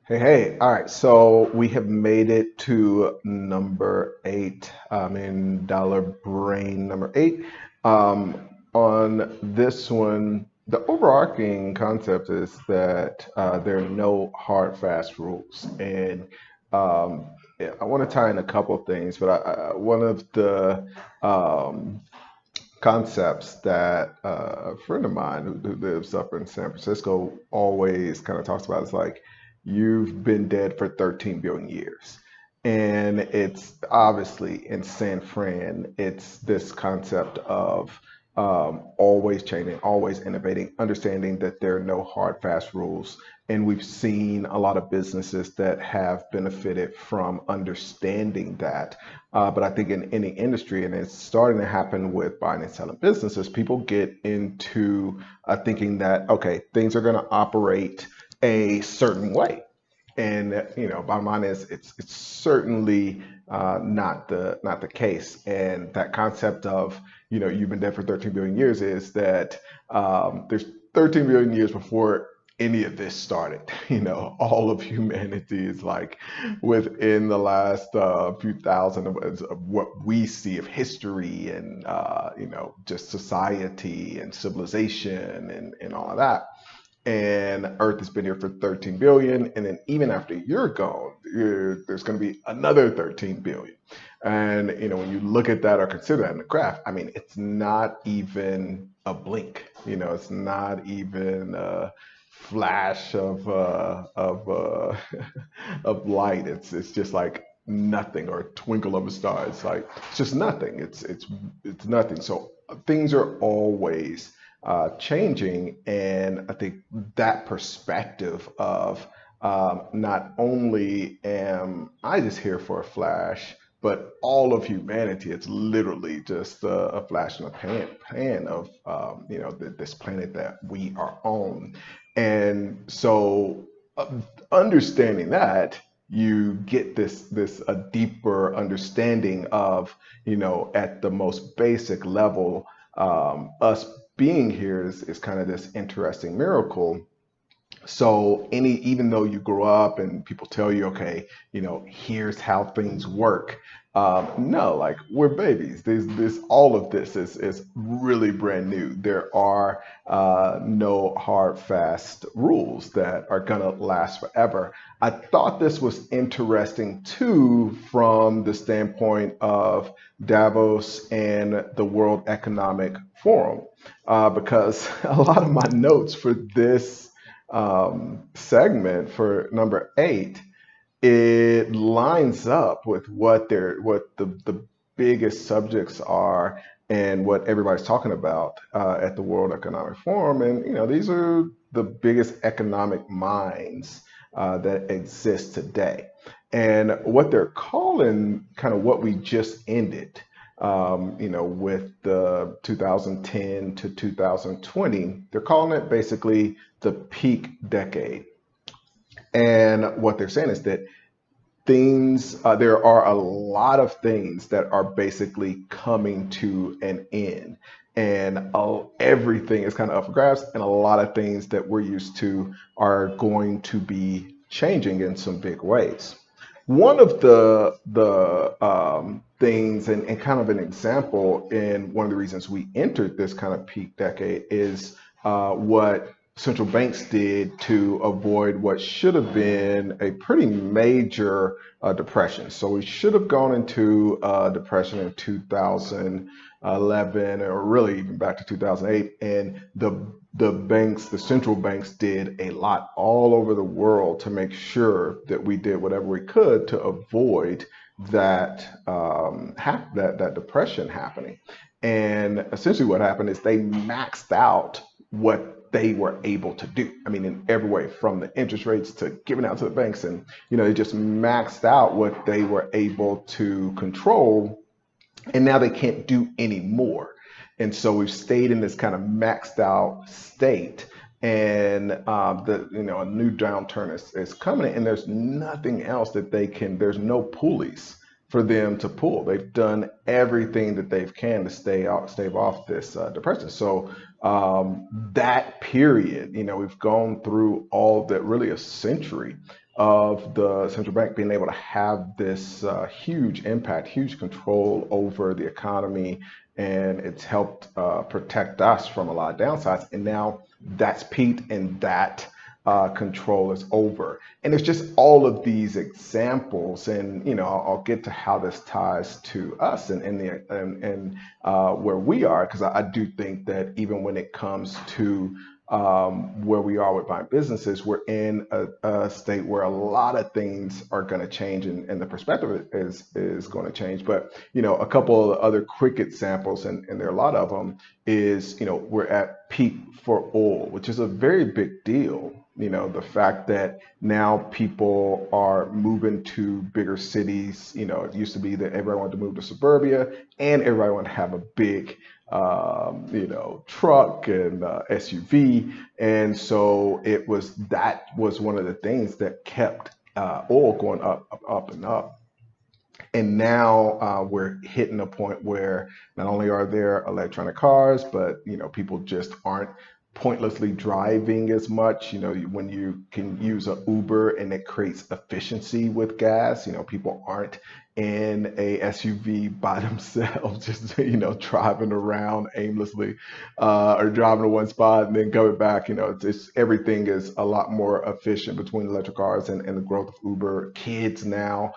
Hey, all right. So we have made it to number eight, in Dollar Brain number eight. On this one, the overarching concept is that there are no hard, fast rules. And yeah, I want to tie in a couple of things, but one of the concepts that a friend of mine who lives up in San Francisco always kind of talks about is like, you've been dead for 13 billion years. And it's obviously in San Fran, it's this concept of always changing, always innovating, understanding that there are no hard, fast rules. And we've seen a lot of businesses that have benefited from understanding that. But I think in any industry, and it's starting to happen with buying and selling businesses, people get into thinking that, okay, things are going to operate a certain way. And bottom line is, it's certainly not the case. And that concept of you've been dead for 13 billion years is that there's 13 billion years before any of this started. All of humanity is like within the last few thousand of what we see of history and just society and civilization and all of that. And Earth has been here for 13 billion, and then even after you're gone, there's going to be another 13 billion. And when you look at that or consider that in the graph, I mean, it's not even a blink. It's not even a flash of light. It's just like nothing, or a twinkle of a star. It's like it's just nothing. It's nothing. So things are always changing. And I think that perspective of not only am I just here for a flash, but all of humanity, it's literally just a flash in the pan of this planet that we are on. And so understanding that, you get this a deeper understanding of at the most basic level, us being here is kind of this interesting miracle. So even though you grow up and people tell you, okay, here's how things work. No, like, we're babies. This all of this is really brand new. There are no hard, fast rules that are gonna last forever. I thought this was interesting too, from the standpoint of Davos and the World Economic Forum, because a lot of my notes for this segment for number eight, it lines up with what the biggest subjects are and what everybody's talking about at the World Economic Forum. And these are the biggest economic minds that exist today. And what they're calling kind of what we just ended, with the 2010 to 2020, they're calling it basically the peak decade. And what they're saying is that there are a lot of things that are basically coming to an end. And everything is kind of up for grabs, and a lot of things that we're used to are going to be changing in some big ways. One of the things, and kind of an example, and one of the reasons we entered this kind of peak decade is what central banks did to avoid what should have been a pretty major depression. So we should have gone into depression in 2011, or really even back to 2008. And the central banks did a lot all over the world to make sure that we did whatever we could to avoid that depression happening. And essentially what happened is they maxed out what they were able to do. I mean, in every way, from the interest rates to giving out to the banks. And they just maxed out what they were able to control, and now they can't do any more. And so we've stayed in this kind of maxed out state. And a new downturn is coming, and there's nothing else that they can. There's no pulleys for them to pull. They've done everything that they can to stave off this depression. So That period, we've gone through all that, really a century of the central bank being able to have this huge impact, huge control over the economy, and it's helped protect us from a lot of downsides. And now that's peaked, and that control is over. And it's just all of these examples, and I'll get to how this ties to us and where we are, because I do think that even when it comes to where we are with buying businesses, we're in a state where a lot of things are going to change, and the perspective is going to change. But a couple of other quick examples, and there are a lot of them, is we're at peak for oil, which is a very big deal. The fact that now people are moving to bigger cities. It used to be that everybody wanted to move to suburbia, and everybody wanted to have a big truck and SUV. And so that was one of the things that kept oil going up, up, up, and up. And now we're hitting a point where not only are there electronic cars, but people just aren't pointlessly driving as much. When you can use an Uber and it creates efficiency with gas, people aren't in a SUV by themselves, just driving around aimlessly, or driving to one spot and then coming back. It's everything is a lot more efficient between electric cars and the growth of Uber. Kids now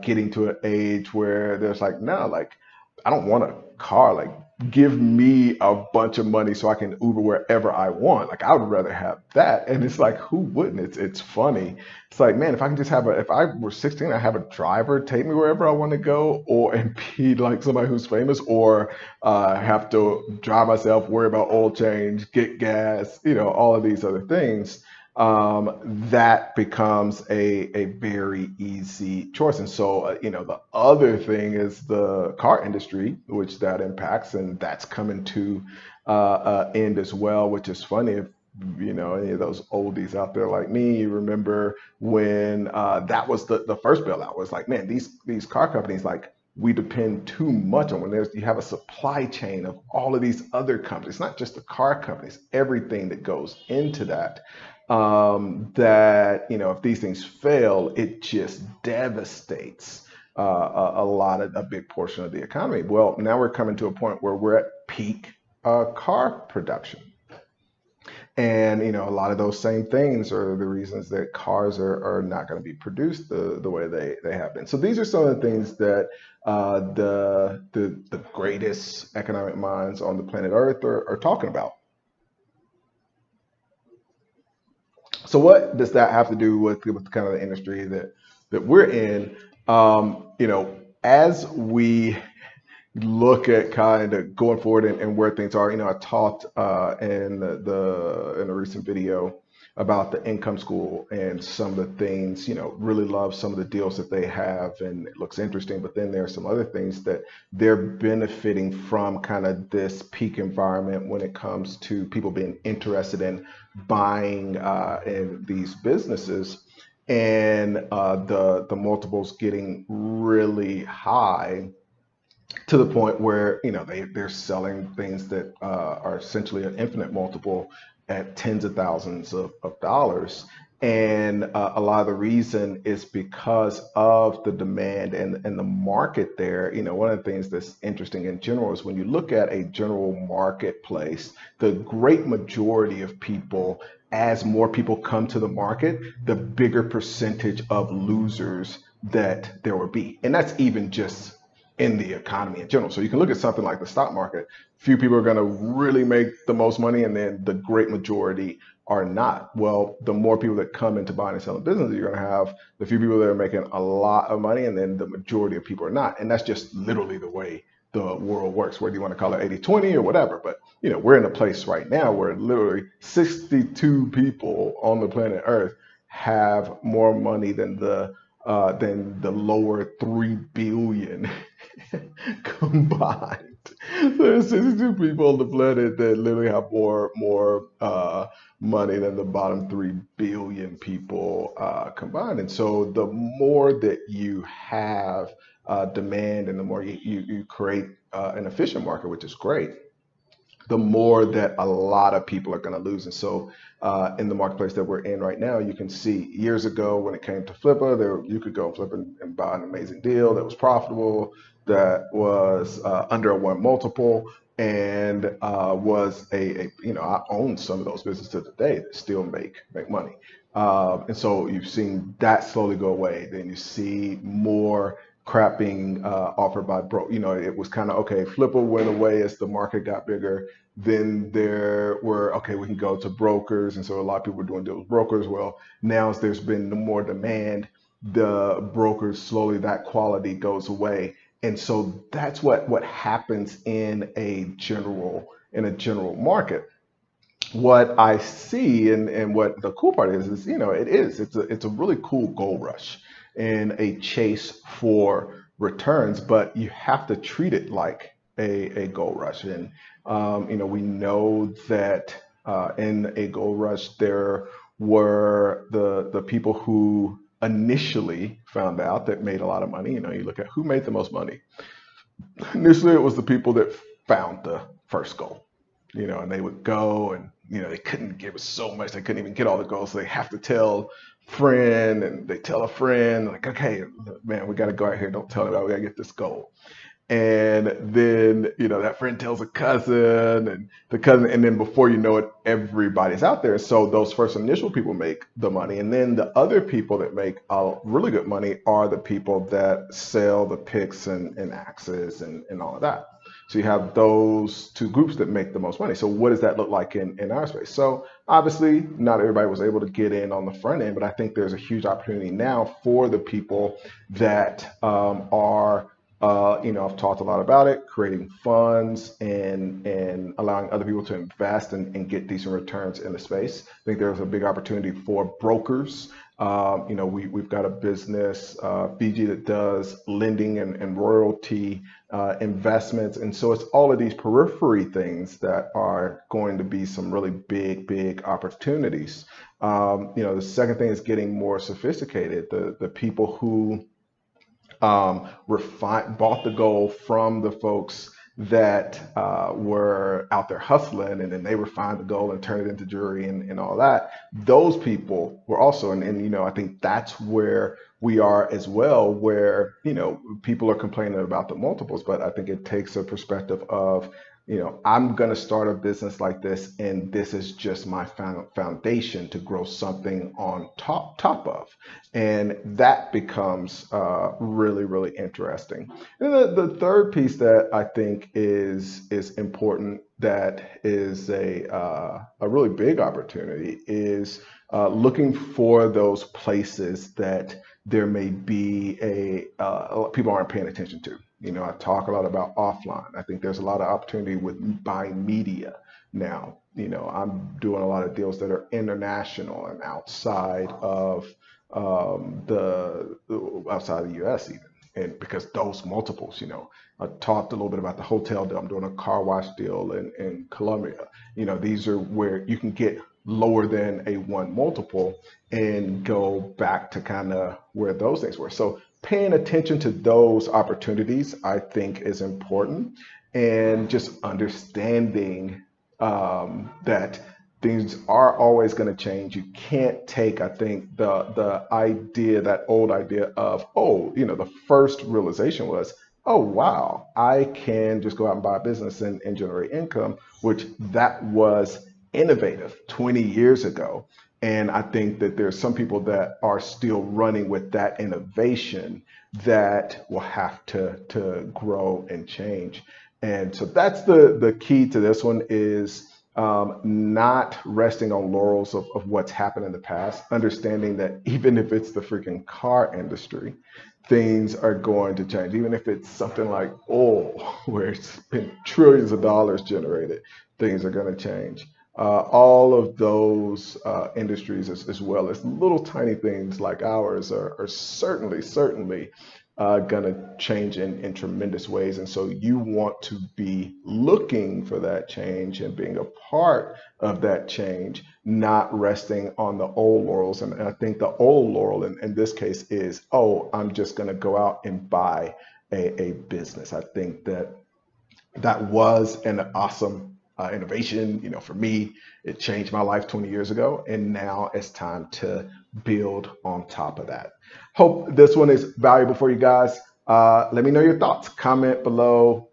getting to an age where there's like, no, like, I don't want a car. Like, give me a bunch of money so I can Uber wherever I want. Like, I would rather have that. And it's like, who wouldn't? It's funny. It's like, man, if I can just if I were 16, I have a driver take me wherever I want to go, or and be like somebody who's famous, or have to drive myself, worry about oil change, get gas, all of these other things. That becomes a very easy choice. And so, the other thing is the car industry, which that impacts, and that's coming to end as well, which is funny. If any of those oldies out there like me, you remember when that was the first bailout. Was like, man, these car companies, like, we depend too much on, when you have a supply chain of all of these other companies, not just the car companies, everything that goes into that. That if these things fail, it just devastates a big portion of the economy. Well, now we're coming to a point where we're at peak car production. And a lot of those same things are the reasons that cars are not going to be produced the way they have been. So these are some of the things that the greatest economic minds on the planet Earth are talking about. So what does that have to do with kind of the industry that we're in? As we look at kind of going forward, and where things are. I talked in a recent video about the income school and some of the things. Really love some of the deals that they have, and it looks interesting. But then there are some other things that they're benefiting from, kind of this peak environment, when it comes to people being interested in buying in these businesses, and the multiples getting really high, to the point where they're selling things that are essentially an infinite multiple at tens of thousands of dollars. And a lot of the reason is because of the demand and the market there. One of the things that's interesting in general is when you look at a general marketplace, the great majority of people, as more people come to the market, the bigger percentage of losers that there will be. And that's even just in the economy in general. So you can look at something like the stock market. Few people are going to really make the most money, and then the great majority are not. Well, the more people that come into buying and selling business, you're going to have the few people that are making a lot of money, and then the majority of people are not. And that's just literally the way the world works, whether you want to call it 80-20 or whatever. But we're in a place right now where literally 62 people on the planet Earth have more money than the lower 3 billion combined. So there's 62 people on the planet that literally have more money than the bottom 3 billion people combined. And so the more that you have demand, and the more you create an efficient market, which is great, the more that a lot of people are going to lose. And so, in the marketplace that we're in right now, you can see years ago when it came to Flippa, there you could go flip and buy an amazing deal that was profitable, that was under a one multiple, and was I own some of those businesses today that still make money. And so you've seen that slowly go away. Then you see more crap being offered by broke. It was kind of okay. Flipper went away as the market got bigger. Then there were okay, we can go to brokers, and so a lot of people were doing deals with brokers. Well, now as there's been more demand, the brokers slowly that quality goes away, and so that's what happens in a general market. What I see and what the cool part is it's a really cool gold rush and a chase for returns, but you have to treat it like a gold rush. And we know that in a gold rush there were the people who initially found out that made a lot of money. You look at who made the most money. Initially, it was the people that found the first gold, and they would go and, they couldn't give us so much. They couldn't even get all the gold. So they have to tell friend and they tell a friend like, okay, man, we got to go out here. Don't tell anybody. We got to get this gold. And then, that friend tells a cousin and the cousin, and then before you know it, everybody's out there. So those first initial people make the money. And then the other people that make really good money are the people that sell the picks and axes and all of that. So you have those two groups that make the most money. So what does that look like in our space? So obviously not everybody was able to get in on the front end, but I think there's a huge opportunity now for the people that are I've talked a lot about it, creating funds and allowing other people to invest and get decent returns in the space. I think there's a big opportunity for brokers. We've got a business, BG, that does lending and royalty investments. And so it's all of these periphery things that are going to be some really big opportunities. The second thing is getting more sophisticated. The people who bought the gold from the folks that were out there hustling, and then they refined the gold and turned it into jewelry and all that. Those people were also, and I think that's where we are as well, where people are complaining about the multiples, but I think it takes a perspective of I'm going to start a business like this, and this is just my foundation to grow something on top of. And that becomes really interesting. And the third piece that I think is important, that is a really big opportunity, is looking for those places that there may be people aren't paying attention to. I talk a lot about offline. I think there's a lot of opportunity with buying media now. I'm doing a lot of deals that are international and outside of the US even. And because those multiples, I talked a little bit about the hotel deal. I'm doing a car wash deal in Colombia. These are where you can get lower than a one multiple and go back to kind of where those things were. So paying attention to those opportunities, I think, is important, and just understanding that things are always going to change. You can't take, I think, that old idea of, the first realization was, oh, wow, I can just go out and buy a business and generate income, which that was innovative 20 years ago. And I think that there's some people that are still running with that innovation that will have to grow and change. And so that's the key to this one, is not resting on laurels of what's happened in the past, understanding that even if it's the freaking car industry, things are going to change. Even if it's something like oil, where it's been trillions of dollars generated, things are going to change. All of those industries, as well as little tiny things like ours, are certainly going to change in tremendous ways. And so you want to be looking for that change and being a part of that change, not resting on the old laurels. And I think the old laurel in this case is, I'm just going to go out and buy a business. I think that was an awesome innovation. For me, it changed my life 20 years ago, and now it's time to build on top of that. Hope this one is valuable for you guys. Let me know your thoughts. Comment below.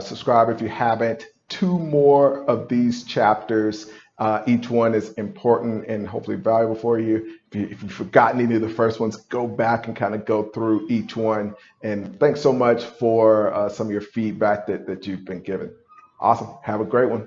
Subscribe if you haven't. Two more of these chapters. Each one is important and hopefully valuable for you. If you've forgotten any of the first ones, go back and kind of go through each one. And thanks so much for some of your feedback that you've been given. Awesome. Have a great one.